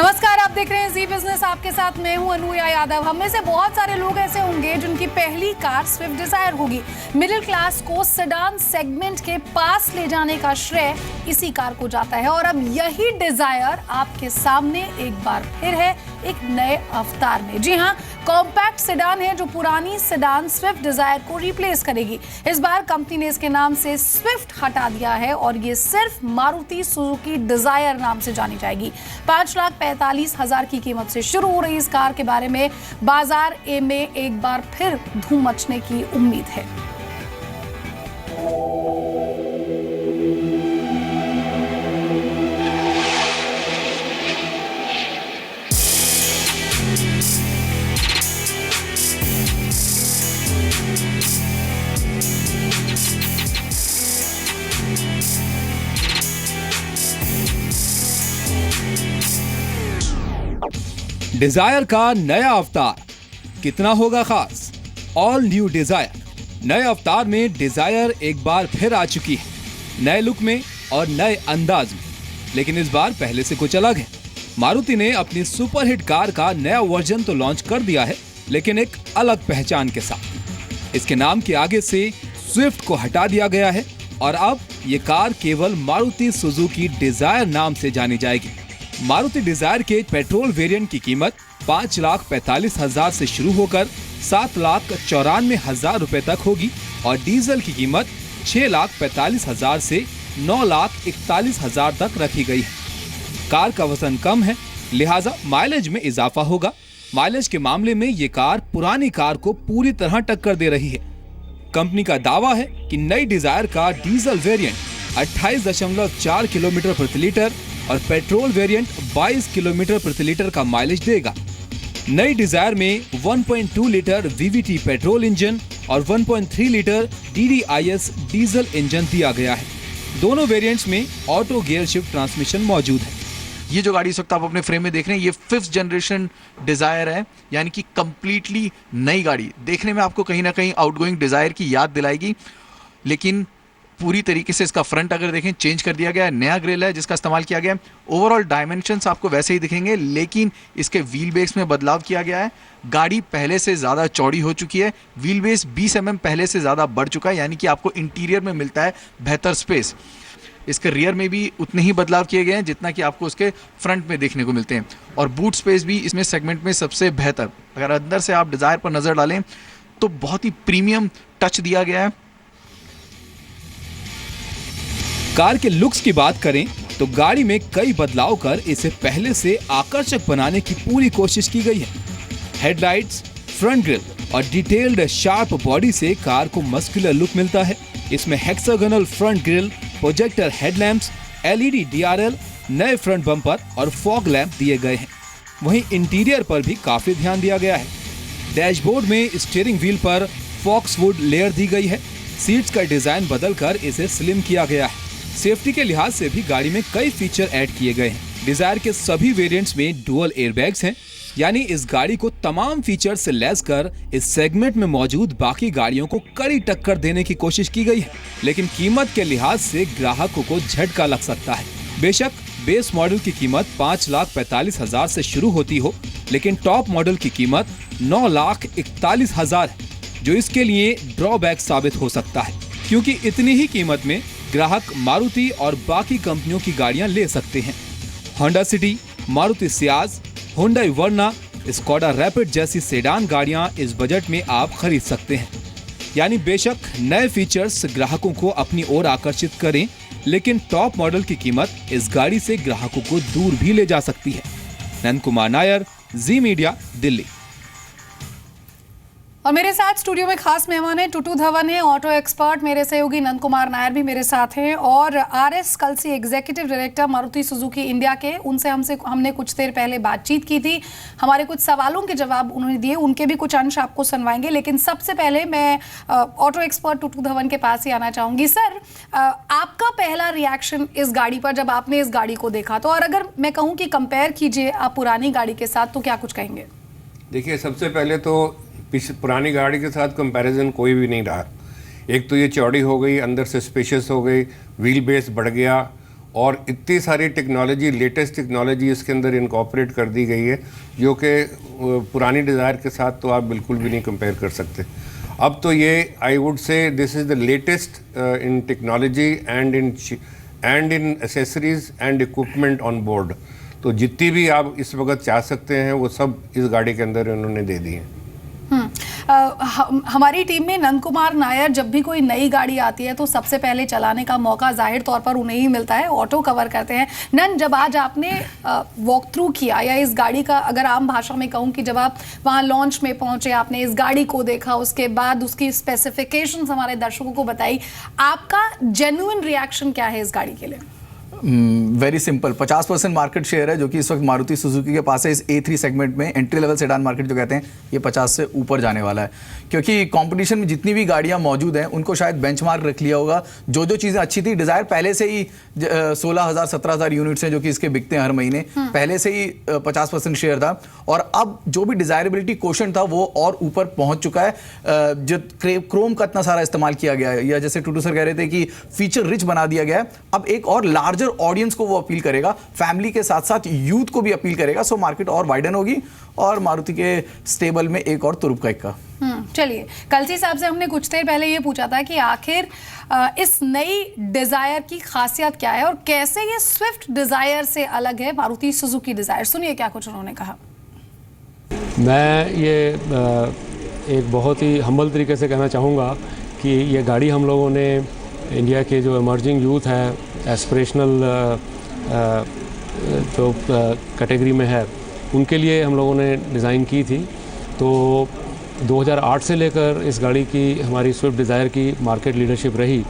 नमस्कार, आप देख रहे हैं जी बिजनेस। आपके साथ मैं हूं अनुया यादव। हम में से बहुत सारे लोग ऐसे होंगे जिनकी पहली कार स्विफ्ट डिजायर होगी। मिडिल क्लास को सेडान सेगमेंट के पास ले जाने का श्रेय इसी कार को जाता है और अब यही डिजायर आपके सामने एक बार फिर है, एक नए अवतार में। जी हां, कॉम्पैक्ट सेडान है जो पुरानी सेडान स्विफ्ट डिजायर को रिप्लेस करेगी। इस बार कंपनी ने इसके नाम से स्विफ्ट हटा दिया है और ये सिर्फ मारुति सुजुकी डिजायर नाम से जानी जाएगी। 5,45,000 की कीमत से शुरू हो रही इस कार के बारे में बाजार में एक बार फिर धूम मचने की उम्मीद है। डिजायर का नया अवतार कितना होगा खास? All new Dzire. नए अवतार में डिजायर एक बार फिर आ चुकी है, नए लुक में और नए अंदाज में। लेकिन इस बार पहले से कुछ अलग है। मारुति ने अपनी सुपरहिट कार का नया वर्जन तो लॉन्च कर दिया है, लेकिन एक अलग पहचान के साथ। इसके नाम के आगे से स्विफ्ट को हटा दिया गया है और अब ये कार केवल मारुति सुजुकी डिजायर नाम से जानी जाएगी। मारुति डिजायर के पेट्रोल वेरिएंट की कीमत 5,45,000 से शुरू होकर 7,94,000 रुपए तक होगी और डीजल की कीमत 6,45,000 से 9,41,000 तक रखी गई है। कार का वजन कम है, लिहाजा माइलेज में इजाफा होगा। माइलेज के मामले में ये कार पुरानी कार को पूरी तरह टक्कर दे रही है। कंपनी का दावा है कि नई डिजायर का डीजल वेरिएंट 28.4 किलोमीटर प्रति लीटर और पेट्रोल वेरिएंट 22 किलोमीटर प्रति लीटर का माइलेज देगा। नई डिजायर में 1.2 लीटर वीवीटी पेट्रोल इंजन और 1.3 लीटर DDIS डीजल इंजन दिया गया है। दोनों वेरिएंट्स में ऑटो गियर शिफ्ट ट्रांसमिशन मौजूद है। ये जो गाड़ी इस वक्त आप अपने फ्रेम में देख रहे हैं, ये 5th जनरेशन डिजायर है, यानी कि कंप्लीटली नई गाड़ी। देखने में आपको कहीं ना कहीं आउटगोइंग डिजायर की याद दिलाएगी, लेकिन पूरी तरीके से इसका फ्रंट अगर देखें चेंज कर दिया गया है। नया ग्रिल है जिसका इस्तेमाल किया गया है। ओवरऑल डायमेंशंस आपको वैसे ही दिखेंगे, लेकिन इसके व्हील बेस में बदलाव किया गया है। गाड़ी पहले से ज़्यादा चौड़ी हो चुकी है। व्हील बेस 20 mm पहले से ज़्यादा बढ़ चुका है, यानी कि आपको इंटीरियर में मिलता है बेहतर स्पेस। इसके रियर में भी उतने ही बदलाव किए गए हैं जितना कि आपको उसके फ्रंट में देखने को मिलते हैं। और बूट स्पेस भी इसमें सेगमेंट में सबसे बेहतर। अगर अंदर से आप डिजायर पर नज़र डालें तो बहुत ही प्रीमियम टच दिया गया है। कार के लुक्स की बात करें तो गाड़ी में कई बदलाव कर इसे पहले से आकर्षक बनाने की पूरी कोशिश की गई है। हेडलाइट्स, फ्रंट ग्रिल और डिटेल्ड शार्प बॉडी से कार को मस्कुलर लुक मिलता है। इसमें hexagonal front grille, projector headlamps, LED DRL, नए फ्रंट बम्पर और फॉग लैंप दिए गए हैं। वहीं इंटीरियर पर भी काफी ध्यान दिया गया है। डैशबोर्ड में स्टीयरिंग व्हील पर फॉक्सवुड लेयर दी गई है। सीट्स का डिजाइन बदलकर इसे स्लिम किया गया है। सेफ्टी के लिहाज से भी गाड़ी में कई फीचर ऐड किए गए हैं। डिजायर के सभी वेरिएंट्स में डुअल एयरबैग्स हैं, यानी इस गाड़ी को तमाम फीचर से लैस कर इस सेगमेंट में मौजूद बाकी गाड़ियों को कड़ी टक्कर देने की कोशिश की गई है। लेकिन कीमत के लिहाज से ग्राहकों को झटका लग सकता है। बेशक बेस मॉडल की कीमत 5,45,000 से शुरू होती हो, लेकिन टॉप मॉडल की कीमत 9,41,000 है, जो इसके लिए ड्रॉबैक साबित हो सकता है, क्योंकि इतनी ही कीमत में ग्राहक मारुति और बाकी कंपनियों की गाड़ियां ले सकते हैं। Honda City, Maruti Ciaz, Hyundai Verna, Skoda Rapid जैसी सेडान गाड़ियां इस बजट में आप खरीद सकते हैं। यानी बेशक नए फीचर्स ग्राहकों को अपनी ओर आकर्षित करें, लेकिन टॉप मॉडल की कीमत इस गाड़ी से ग्राहकों को दूर भी ले जा सकती है। नंद कुमार नायर, जी मीडिया, दिल्ली। और मेरे साथ स्टूडियो में खास मेहमान है टुटू धवन है, ऑटो एक्सपर्ट। मेरे सहयोगी नंद कुमार नायर भी मेरे साथ हैं और RS Kalsi executive director Maruti Suzuki India के। उनसे हमने कुछ देर पहले बातचीत की थी। हमारे कुछ सवालों के जवाब उन्होंने दिए, उनके भी कुछ अंश आपको सुनवाएंगे। लेकिन सबसे पहले मैं ऑटो एक्सपर्ट टुटू धवन के पास ही आना चाहूंगी। सर, आपका पहला रिएक्शन इस गाड़ी पर जब आपने इस गाड़ी को देखा, तो और अगर मैं कहूँ कि कंपेयर कीजिए आप पुरानी गाड़ी के साथ, तो क्या कुछ कहेंगे? देखिए, सबसे पहले तो पुरानी गाड़ी के साथ कंपैरिजन कोई भी नहीं रहा। एक तो ये चौड़ी हो गई, अंदर से स्पेशियस हो गई, व्हील बेस बढ़ गया और इतनी सारी टेक्नोलॉजी, लेटेस्ट टेक्नोलॉजी इसके अंदर इनकॉर्पोरेट कर दी गई है जो कि पुरानी डिज़ायर के साथ तो आप बिल्कुल भी नहीं कंपेयर कर सकते। अब तो ये I would say this is the latest in technology and in accessories and equipment on board. तो जितनी भी आप इस वक्त चाह सकते हैं वो सब इस गाड़ी के अंदर इन्होंने दे दी हैं। हमारी टीम में नंद कुमार नायर जब भी कोई नई गाड़ी आती है तो सबसे पहले चलाने का मौका जाहिर तौर पर उन्हें ही मिलता है, ऑटो कवर करते हैं। नंद, जब आज आपने वॉक थ्रू किया या इस गाड़ी का, अगर आम भाषा में कहूँ कि जब आप वहाँ लॉन्च में पहुंचे, आपने इस गाड़ी को देखा, उसके बाद उसकी स्पेसिफिकेशंस हमारे दर्शकों को बताई, आपका जेन्युइन रिएक्शन क्या है इस गाड़ी के लिए? वेरी सिंपल, 50% मार्केट शेयर है जो कि इस वक्त मारुति सुजुकी के पास है। इस A3 सेगमेंट में एंट्री लेवल सेडान मार्केट जो कहते हैं, ये 50 से ऊपर जाने वाला है, क्योंकि कंपटीशन में जितनी भी गाड़ियां मौजूद हैं उनको शायद बेंचमार्क रख लिया होगा। जो जो चीज़ें अच्छी थी, डिज़ायर पहले से ही 16,000 17,000 यूनिट्स हैं जो कि इसके बिकते हैं हर महीने, पहले से ही 50% शेयर था, और अब जो भी डिज़ायरेबिलिटी क्वोशंट था वो और ऊपर पहुंच चुका है। जो क्रोम का इतना सारा इस्तेमाल किया गया है, या जैसे टूटू सर कह रहे थे कि फीचर रिच बना दिया गया है, अब एक और लार्जर ऑडियंस को वो अपील करेगा, फैमिली के साथ साथ यूथ को भी अपील करेगा। सो मार्केट और वाइडन होगी और मारुति के स्टेबल में एक और तुरुप का इक्का। चलिए, कलसी साहब से हमने कुछ देर पहले ये पूछा था कि आखिर इस नई डिजायर की खासियत क्या है और कैसे ये स्विफ्ट डिजायर से अलग है मारुति सुजुकी डिजायर। सुनिए क्या कुछ उन्होंने कहा। मैं ये एक बहुत ही हम्बल तरीके से कहना चाहूँगा कि ये गाड़ी हम लोगों ने इंडिया के जो इमर्जिंग यूथ है, एस्पिरेशनल जो कैटेगरी में है, उनके लिए हम लोगों ने डिज़ाइन की थी। तो 2008 से लेकर इस गाड़ी की हमारी स्विफ्ट डिज़ायर की मार्केट लीडरशिप रही,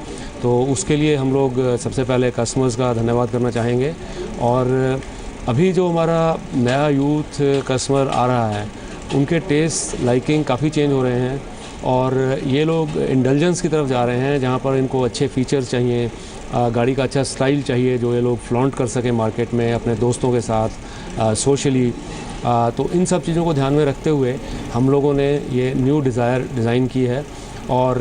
तो उसके लिए हम लोग सबसे पहले कस्टमर्स का धन्यवाद करना चाहेंगे। और अभी जो हमारा नया यूथ कस्टमर आ रहा है, उनके टेस्ट, लाइकिंग काफ़ी चेंज हो रहे हैं और ये लोग इंडल्जेंस की तरफ जा रहे हैं, जहाँ पर इनको अच्छे फीचर्स चाहिए, गाड़ी का अच्छा स्टाइल चाहिए जो ये लोग फ्लॉन्ट कर सकें मार्केट में अपने दोस्तों के साथ, सोशली। तो इन सब चीज़ों को ध्यान में रखते हुए हम लोगों ने ये न्यू डिज़ायर डिज़ाइन की है। और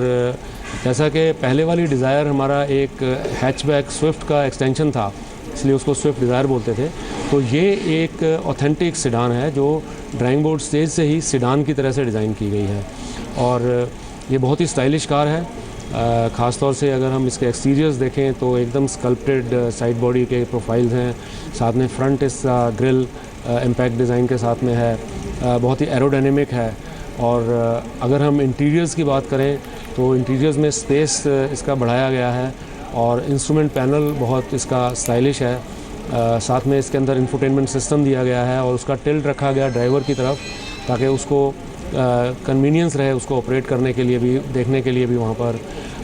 जैसा कि पहले वाली डिज़ायर हमारा एक हैचबैक स्विफ्ट का एक्सटेंशन था, इसलिए उसको स्विफ्ट डिज़ायर बोलते थे, तो ये एक ऑथेंटिक सिडान है जो ड्राइंग बोर्ड स्टेज से ही सिडान की तरह से डिज़ाइन की गई है। और ये बहुत ही स्टाइलिश कार है। ख़ास तौर से अगर हम इसके एक्सटीरियर्स देखें तो एकदम स्कल्प्टेड साइड बॉडी के प्रोफाइल्स हैं, साथ में फ्रंट इस ग्रिल इम्पैक्ट डिज़ाइन के साथ में है, बहुत ही एरोडायनेमिक है। और अगर हम इंटीरियर्स की बात करें तो इंटीरियर्स में स्पेस इसका बढ़ाया गया है और इंस्ट्रूमेंट पैनल बहुत इसका स्टाइलिश है। साथ में इसके अंदर इंफोटेनमेंट सिस्टम दिया गया है और उसका टिल्ट रखा गया ड्राइवर की तरफ, ताकि उसको कन्वीनियंस रहे उसको ऑपरेट करने के लिए भी, देखने के लिए भी वहाँ पर।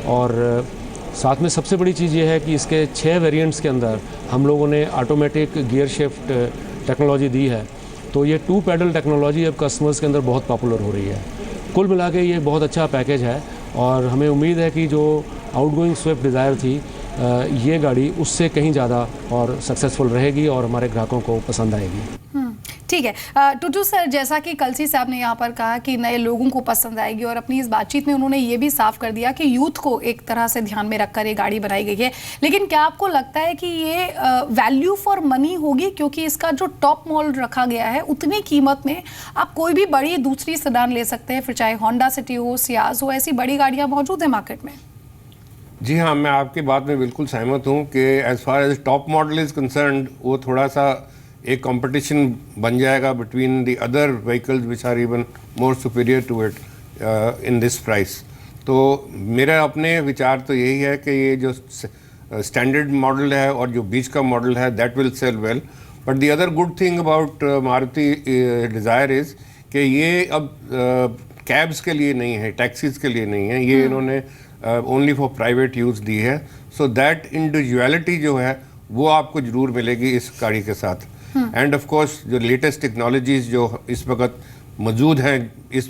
और साथ में सबसे बड़ी चीज़ ये है कि इसके 6 वेरिएंट्स के अंदर हम लोगों ने ऑटोमेटिक गियर शिफ्ट टेक्नोलॉजी दी है। तो ये 2 पैडल टेक्नोलॉजी अब कस्टमर्स के अंदर बहुत पॉपुलर हो रही है। कुल मिला के ये बहुत अच्छा पैकेज है और हमें उम्मीद है कि जो आउटगोइंग स्विफ्ट डिज़ायर थी, ये गाड़ी उससे कहीं ज़्यादा और सक्सेसफुल रहेगी और हमारे ग्राहकों को पसंद आएगी। ठीक है टूटू सर, जैसा कि कलसी साहब ने यहाँ पर कहा कि नए लोगों को पसंद आएगी, और अपनी इस बातचीत में उन्होंने ये भी साफ कर दिया कि यूथ को एक तरह से ध्यान में रखकर ये गाड़ी बनाई गई है। लेकिन क्या आपको लगता है कि ये वैल्यू फॉर मनी होगी, क्योंकि इसका जो टॉप मॉडल रखा गया है उतनी कीमत में आप कोई भी बड़ी दूसरी सेडान ले सकते हैं, फिर चाहे होंडा सिटी हो, सियाज हो, ऐसी बड़ी गाड़ियाँ मौजूद हैं मार्केट में? जी हाँ, मैं आपकी बात में बिल्कुल सहमत हूँ कि as far as top model is concerned, वो थोड़ा सा एक कंपटीशन बन जाएगा between the other vehicles which are even more superior to it in this price. तो मेरा अपने विचार तो यही है कि ये जो स्टैंडर्ड मॉडल है और जो बीच का मॉडल है, that will sell well. But the other good thing about Maruti Dzire is कि ये अब कैब्स के लिए नहीं है, टैक्सीज़ के लिए नहीं है, ये इन्होंने ओनली फॉर प्राइवेट यूज़ दी है। सो दैट इंडिविजुअलिटी जो है वो आपको ज़रूर मिलेगी इस गाड़ी के साथ। एंड ऑफ कोर्स जो लेटेस्ट टेक्नोलॉजीज़ जो इस वक्त मौजूद हैं इस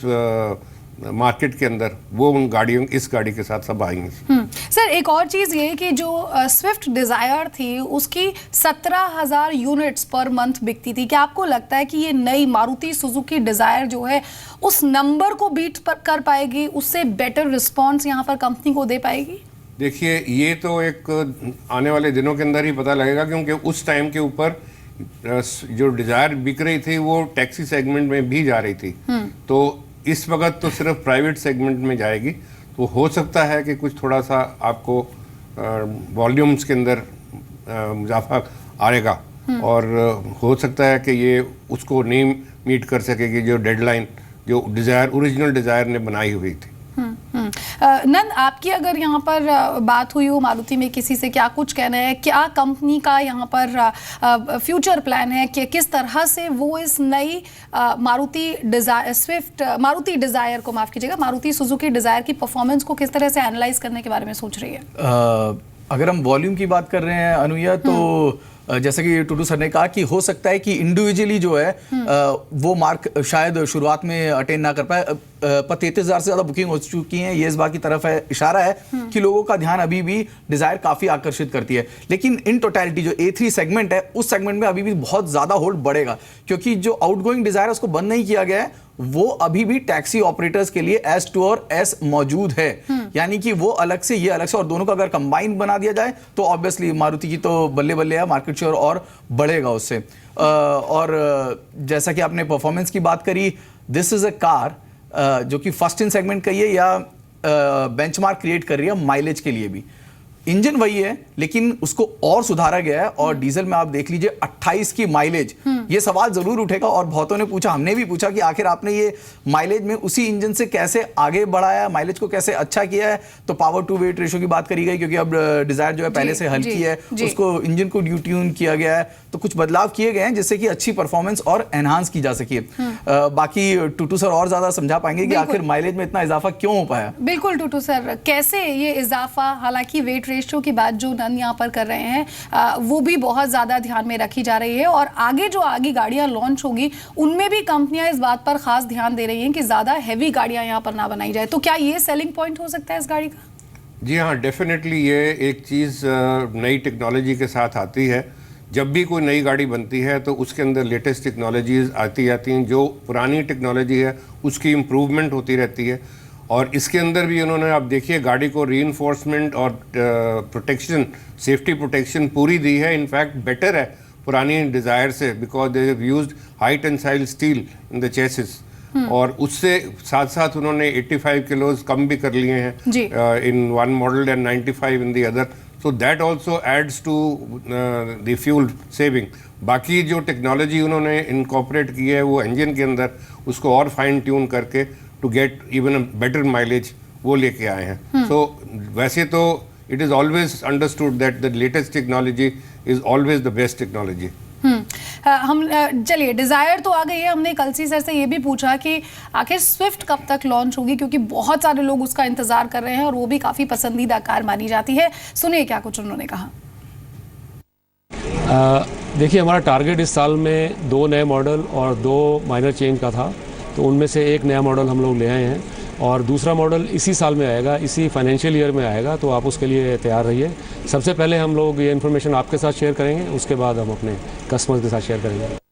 मार्केट के अंदर, वो उन गाड़ियों, इस गाड़ी के साथ सब आएंगे। सर, एक और चीज़ ये कि जो स्विफ्ट डिज़ायर थी उसकी 17,000 यूनिट्स पर मंथ बिकती थी। क्या आपको लगता है कि ये नई मारुति सुजुकी डिज़ायर जो है उस नंबर को बीट कर पाएगी, उससे बेटर रिस्पॉन्स यहाँ पर कंपनी को दे पाएगी? देखिए, ये तो एक आने वाले दिनों के अंदर ही पता लगेगा, क्योंकि उस टाइम के ऊपर जो डिज़ायर बिक रही थी वो टैक्सी सेगमेंट में भी जा रही थी। तो इस वक्त तो सिर्फ प्राइवेट सेगमेंट में जाएगी, तो हो सकता है कि कुछ थोड़ा सा आपको वॉल्यूम्स के अंदर इजाफा आएगा, और हो सकता है कि ये उसको नहीं मीट कर सकेगी जो डेडलाइन जो ओरिजिनल डिज़ायर ने बनाई हुई थी। नंद, आपकी अगर यहाँ पर बात हुई हो मारुति में किसी से, क्या कुछ कहना है, क्या कंपनी का यहाँ पर फ्यूचर प्लान है कि किस तरह से वो इस नई मारुति डिजायर को, माफ कीजिएगा, मारुति सुजुकी डिजायर की परफॉर्मेंस को किस तरह से एनालाइज करने के बारे में सोच रही है? अगर हम वॉल्यूम की बात कर रहे हैं अनुया, तो जैसे कि टूटू सर ने कहा कि हो सकता है कि इंडिविजुअली जो है वो मार्क शायद शुरुआत में अटेन ना कर पाए, पर 33,000 से ज्यादा बुकिंग हो चुकी हैं, ये इस बात की तरफ है, इशारा है कि लोगों का ध्यान अभी भी डिजायर काफी आकर्षित करती है। लेकिन इन टोटलिटी जो A3 सेगमेंट है, उस सेगमेंट में अभी भी बहुत ज्यादा होल्ड बढ़ेगा, क्योंकि जो आउटगोइंग डिजायर है उसको बंद नहीं किया गया है, वो अभी भी टैक्सी ऑपरेटर्स के लिए S2 और S मौजूद है। यानी कि वो अलग से, ये अलग से, और दोनों का अगर कंबाइन बना दिया जाए तो ऑब्वियसली मारुति की तो बल्ले बल्ले है, मार्केट शेयर और बढ़ेगा उससे। और जैसा कि आपने परफॉर्मेंस की बात करी, दिस इज अ कार जो कि फर्स्ट इन सेगमेंट का ही है या बेंचमार्क क्रिएट कर रही है माइलेज के लिए भी। इंजन वही है लेकिन उसको और सुधारा गया है, और डीजल में आप देख लीजिए 28 की माइलेज। ये सवाल जरूर उठेगा, और बहुतों ने पूछा, हमने भी पूछा कि आखिर आपने ये माइलेज में उसी इंजन से कैसे आगे बढ़ाया, माइलेज को कैसे अच्छा किया है। तो पावर टू वेट रेशो की बात करी गई, क्योंकि अब डिजायर जो है पहले से हल्की है, उसको इंजन को ट्यून किया गया है, तो कुछ बदलाव किए गए हैं जिससे कि अच्छी परफॉर्मेंस और एनहांस की जा सके। बाकी टूटू सर और ज्यादा समझा पाएंगे कि आखिर माइलेज में इतना इजाफा क्यों हो पाया। बिल्कुल टूटू सर, कैसे ये इजाफा, हालांकि वेट रेशियो की बात जो नन यहाँ पर कर रहे हैं वो भी बहुत ज्यादा ध्यान में रखी जा रही है, और आगे जो आगे गाड़ियां लॉन्च होगी उनमें भी कंपनियां इस बात पर खास ध्यान दे रही हैं कि ज्यादा हैवी गाड़ियां यहाँ पर ना बनाई जाए। तो क्या ये सेलिंग पॉइंट हो सकता है इस गाड़ी का? जी हाँ, डेफिनेटली ये एक चीज़ नई टेक्नोलॉजी के साथ आती है। जब भी कोई नई गाड़ी बनती है तो उसके अंदर लेटेस्ट टेक्नोलॉजीज आती जाती हैं, जो पुरानी टेक्नोलॉजी है उसकी इम्प्रूवमेंट होती रहती है। और इसके अंदर भी उन्होंने, आप देखिए, गाड़ी को रीइंफोर्समेंट और प्रोटेक्शन, सेफ्टी प्रोटेक्शन पूरी दी है। इनफैक्ट बेटर है पुरानी डिज़ायर से, because they have used high tensile steel in the chassis, और उससे साथ साथ उन्होंने 85 किलोज कम भी कर लिए हैं in one model and 95 in the other. So that also adds to the fuel saving. बाकी जो टेक्नोलॉजी उन्होंने इनकॉर्पोरेट की है वो इंजन के अंदर, उसको और फाइन ट्यून करके to get even a better mileage वो लेके आए हैं। सो वैसे तो it is always understood that the latest technology is always the best technology. हम चलिए, डिजायर तो आ गई है। हमने कलसी सर से ये भी पूछा कि आखिर स्विफ्ट कब तक लॉन्च होगी, क्योंकि बहुत सारे लोग उसका इंतजार कर रहे हैं और वो भी काफी पसंदीदा कार मानी जाती है। सुनिए क्या कुछ उन्होंने कहा। देखिए, हमारा टारगेट इस साल में 2 नए मॉडल और 2 माइनर चेंज का था, तो उनमें से एक नया मॉडल हम लोग ले आए हैं, और दूसरा मॉडल इसी साल में आएगा, इसी फाइनेंशियल ईयर में आएगा, तो आप उसके लिए तैयार रहिए। सबसे पहले हम लोग ये इन्फॉर्मेशन आपके साथ शेयर करेंगे, उसके बाद हम अपने कस्टमर्स के साथ शेयर करेंगे।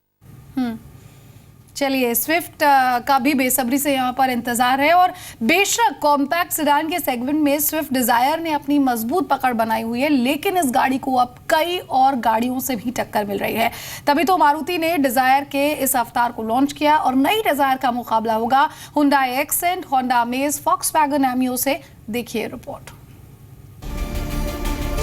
चलिए, स्विफ्ट का भी बेसब्री से यहाँ पर इंतजार है, और बेशक कॉम्पैक्ट सेडान के सेगमेंट में स्विफ्ट डिजायर ने अपनी मजबूत पकड़ बनाई हुई है, लेकिन इस गाड़ी को अब कई और गाड़ियों से भी टक्कर मिल रही है। तभी तो मारुति ने डिजायर के इस अवतार को लॉन्च किया, और नई डिजायर का मुकाबला होगा Hyundai accent, Honda amaze, Volkswagen Ameo से। देखिए रिपोर्ट।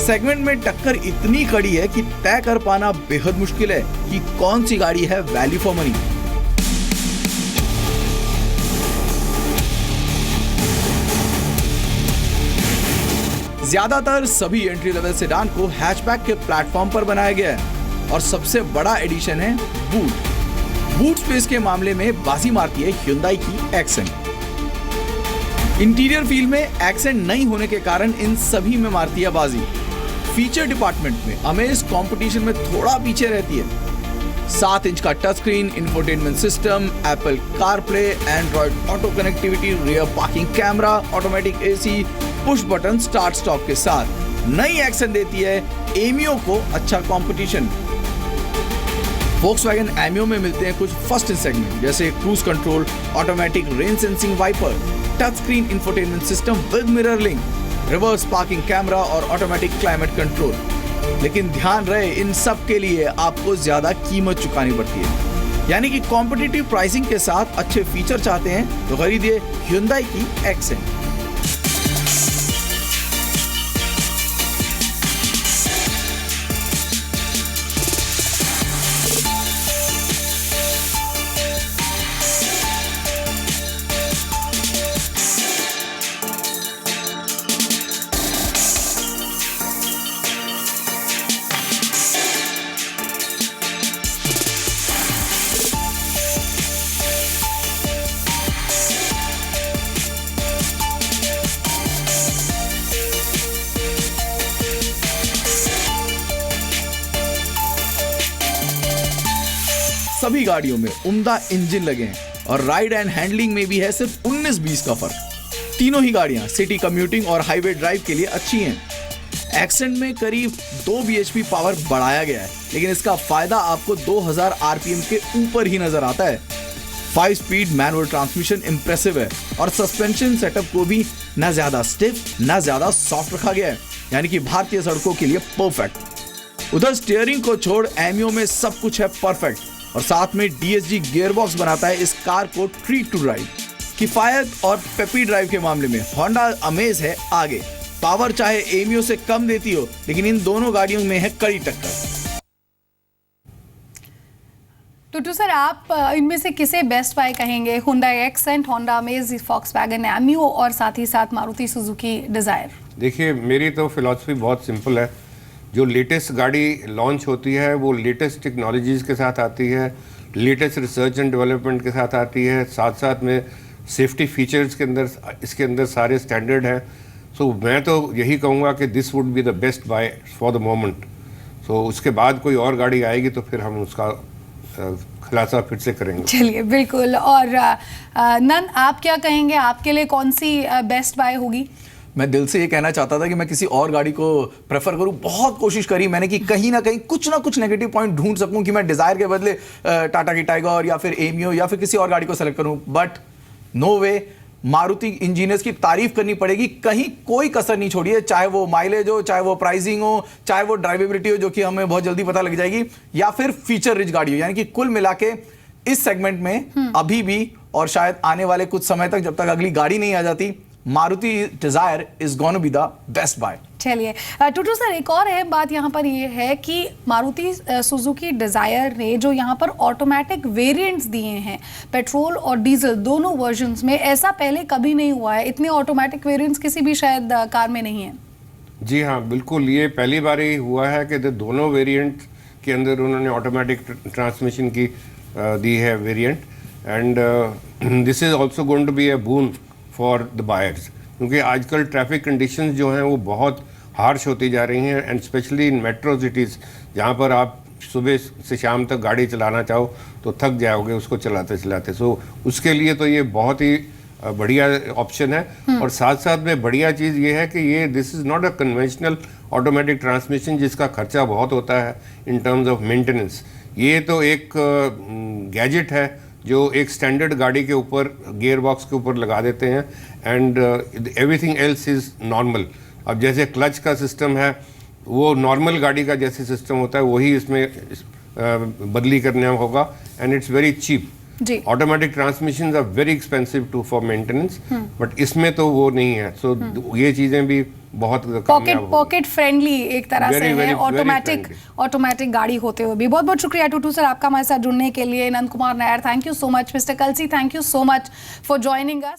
सेगमेंट में टक्कर इतनी कड़ी है कि तय कर पाना बेहद मुश्किल है कि कौन सी गाड़ी है वैल्यू फॉर मनी। ज्यादातर सभी एंट्री लेवल सेडान को हैचबैक के प्लेटफॉर्म पर बनाया गया है, और सबसे बड़ा एडिशन है बूट स्पेस के मामले में बाजी मारती है Hyundai की एक्सेंट। इंटीरियर फील में एक्सेंट नहीं होने के कारण इन सभी में मारती है बाजी। फीचर डिपार्टमेंट में अमेज कंपटीशन में थोड़ा पीछे रहती है। 7 इंच का touch screen, infotainment system, Apple CarPlay, Android auto connectivity, rear parking camera, automatic AC, push button start stop के साथ नई एक्सेंट देती है एमियो को अच्छा कंपटीशन। वोक्सवैगन एमियो में मिलते हैं कुछ फर्स्ट इन सेगमेंट, जैसे cruise control, automatic rain sensing wiper, touch screen infotainment system with mirror link, reverse parking camera और ऑटोमेटिक क्लाइमेट कंट्रोल। लेकिन ध्यान रहे, इन सब के लिए आपको ज्यादा कीमत चुकानी पड़ती है। यानी कि कॉम्पिटिटिव प्राइसिंग के साथ अच्छे फीचर चाहते हैं तो खरीदिए Hyundai की एक्सेंट। सभी गाड़ियों में उम्दा इंजन लगे हैं और राइड एंड हैंडलिंग में भी है सिर्फ 19-20 का फर्क। तीनों ही गाड़ियां सिटी कम्यूटिंग और हाईवे ड्राइव के लिए अच्छी हैं। एक्सेंट में करीब 2 bhp पावर बढ़ाया गया है, लेकिन इसका फायदा आपको 2000 आरपीएम के ऊपर ही नजर आता है। 5 स्पीड मैनुअल ट्रांसमिशन इंप्रेसिव है और सस्पेंशन सेटअप को भी ना ज्यादा स्टिफ ना ज्यादा सॉफ्ट रखा गया है, यानी कि भारतीय सड़कों के लिए परफेक्ट। उधर स्टीयरिंग को छोड़ एमियो में सब कुछ है परफेक्ट और साथ में DSG गियरबॉक्स बनाता है इस कार को ट्रीट टू ड्राइव। किफायत और पेपी ड्राइव के मामले में होंडा अमेज है आगे। पावर चाहे एमियो से कम देती हो, लेकिन इन दोनों गाड़ियों में है कड़ी टक्कर। टुटू सर, आप इनमें से किसे बेस्ट बाय कहेंगे? Hyundai accent, Honda amaze, Volkswagen Ameo और साथ ही साथ मारुति सुजुकी डिजायर। देखिए, मेरी तो फिलॉसफी बहुत सिंपल है। जो लेटेस्ट गाड़ी लॉन्च होती है वो लेटेस्ट टेक्नोलॉजीज़ के साथ आती है, लेटेस्ट रिसर्च एंड डेवलपमेंट के साथ आती है, साथ साथ में सेफ्टी फीचर्स के अंदर इसके अंदर सारे स्टैंडर्ड हैं। सो मैं तो यही कहूँगा कि this would be the best buy for the moment. So उसके बाद कोई और गाड़ी आएगी तो फिर हम उसका खुलासा फिर से करेंगे। चलिए, बिल्कुल। और नन, आप क्या कहेंगे? आपके लिए कौन सी बेस्ट बाय होगी? मैं दिल से ये कहना चाहता था कि मैं किसी और गाड़ी को प्रेफर करूं। बहुत कोशिश करी मैंने कि कहीं ना कुछ नेगेटिव पॉइंट ढूंढ सकूं कि मैं डिजायर के बदले टाटा की टाइगर या फिर एमियो या फिर किसी और गाड़ी को सेलेक्ट करूं, but no way. Maruti engineers की तारीफ करनी पड़ेगी, कहीं कोई कसर नहीं छोड़ी है, चाहे वो माइलेज हो, चाहे वो प्राइसिंग हो, चाहे वो ड्राइवेबिलिटी हो जो कि हमें बहुत जल्दी पता लग जाएगी, या फिर फीचर रिच गाड़ी हो। यानी कि कुल मिला के इस सेगमेंट में अभी भी और शायद आने वाले कुछ समय तक, जब तक अगली गाड़ी नहीं आ जाती, Maruti Dzire is gonna be the best buy. चलिए टुटू सर, एक और अहम बात यहाँ पर ये है कि मारुति सुजुकी डिजायर ने जो यहाँ पर ऑटोमेटिक वेरिएंट्स दिए हैं, पेट्रोल और डीजल दोनों वर्जन्स में, ऐसा पहले कभी नहीं हुआ है। इतने ऑटोमेटिक वेरिएंट्स किसी भी शायद कार में नहीं है। जी हाँ, बिल्कुल, ये पहली बार ही हुआ है कि दोनों वेरिएंट के अंदर उन्होंने ऑटोमेटिक ट्रांसमिशन की दी है variant, and this is also going to be a boon for the buyers, क्योंकि आजकल ट्रैफिक कंडीशंस जो हैं वो बहुत हार्श होती जा रही हैं, and specially in metro cities जहाँ पर आप सुबह से शाम तक गाड़ी चलाना चाहो तो थक जाओगे उसको चलाते चलाते। सो उसके लिए तो ये बहुत ही बढ़िया ऑप्शन है। और साथ साथ में बढ़िया चीज़ ये है कि ये this is not a conventional automatic transmission जिसका खर्चा बहुत होता है इन टर्म्स ऑफ मेंटेनेंस। ये तो एक गैजेट है जो एक स्टैंडर्ड गाड़ी के ऊपर गियर बॉक्स के ऊपर लगा देते हैं, and everything else is normal. अब जैसे क्लच का सिस्टम है वो नॉर्मल गाड़ी का जैसे सिस्टम होता है वही इसमें बदली करना होगा, and it's very cheap. Automatic transmission are very expensive to for maintenance, but इसमें तो वो नहीं है। सो ये चीजें भी बहुत पॉकेट फ्रेंडली एक तरह से है, ऑटोमेटिक गाड़ी होते हुए भी। बहुत बहुत शुक्रिया टुटू सर आपका हमारे साथ जुड़ने के लिए। Nand Kumar Nair, thank you so much. Mister Kalsi, thank you so much for joining us.